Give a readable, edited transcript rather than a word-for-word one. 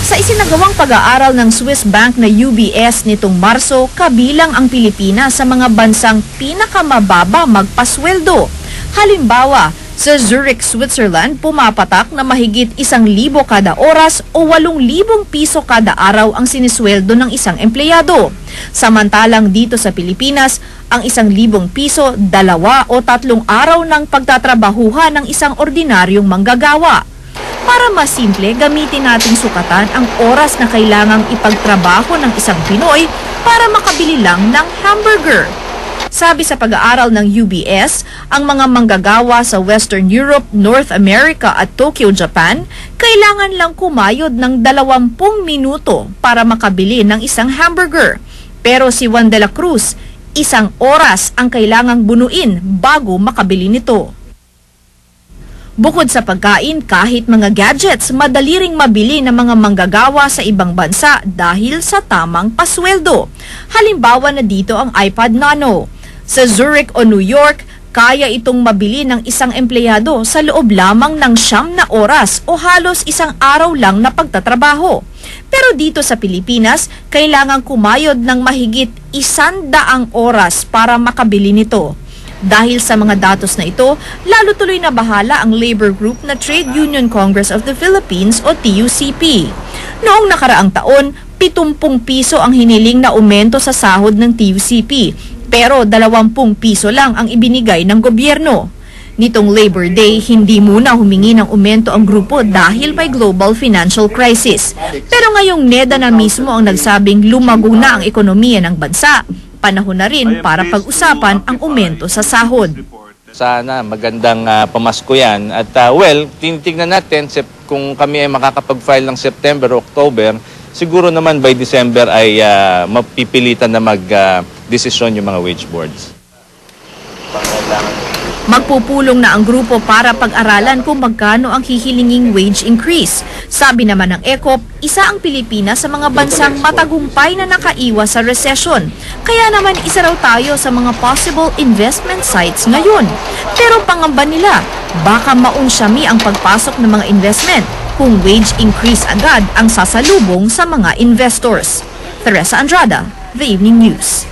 Sa isinagawang pag-aaral ng Swiss bank na UBS nitong Marso, kabilang ang Pilipinas sa mga bansang pinakamababa magpasweldo. Halimbawa, sa Zurich, Switzerland, pumapatak na mahigit 1,000 kada oras o 8,000 piso kada araw ang sinisweldo ng isang empleyado. Samantalang dito sa Pilipinas, ang 1,000 piso, 2 o 3 araw ng pagtatrabahuhan ng isang ordinaryong manggagawa. Para mas simple, gamitin nating sukatan ang oras na kailangang ipagtrabaho ng isang Pinoy para makabili lang ng hamburger. Sabi sa pag-aaral ng UBS, ang mga manggagawa sa Western Europe, North America at Tokyo, Japan, kailangan lang kumayod ng 20 minuto para makabili ng isang hamburger. Pero si Juan de la Cruz, 1 oras ang kailangang bunuin bago makabili nito. Bukod sa pagkain, kahit mga gadgets, madali ring mabili ng mga manggagawa sa ibang bansa dahil sa tamang pasweldo. Halimbawa na dito ang iPad Nano. Sa Zurich o New York, kaya itong mabili ng isang empleyado sa loob lamang ng 9 na oras o halos 1 araw lang na pagtatrabaho. Pero dito sa Pilipinas, kailangan kumayod ng mahigit 100 oras para makabili nito. Dahil sa mga datos na ito, lalo tuloy na bahala ang labor group na Trade Union Congress of the Philippines o TUCP. Noong nakaraang taon, 70 piso ang hiniling na aumento sa sahod ng TUCP. Pero 20 piso lang ang ibinigay ng gobyerno. Nitong Labor Day, hindi muna humingi ng aumento ang grupo dahil may global financial crisis. Pero ngayong NEDA na mismo ang nagsabing lumago na ang ekonomiya ng bansa. Panahon na rin para pag-usapan ang aumento sa sahod. Sana magandang pamasko yan. At tinitignan natin kung kami ay makakapag-file ng September o October, siguro naman by December ay mapipilitan na mag-desisyon yung mga wage boards. Magpupulong na ang grupo para pag-aralan kung magkano ang hihilinging wage increase. Sabi naman ng ECOP, isa ang Pilipinas sa mga bansang matagumpay na nakaiwas sa recession. Kaya naman isa raw tayo sa mga possible investment sites ngayon. Pero pangamba nila, baka maunsyami ang pagpasok ng mga investment kung wage increase agad ang sasalubong sa mga investors. Teresa Andrada, The Evening News.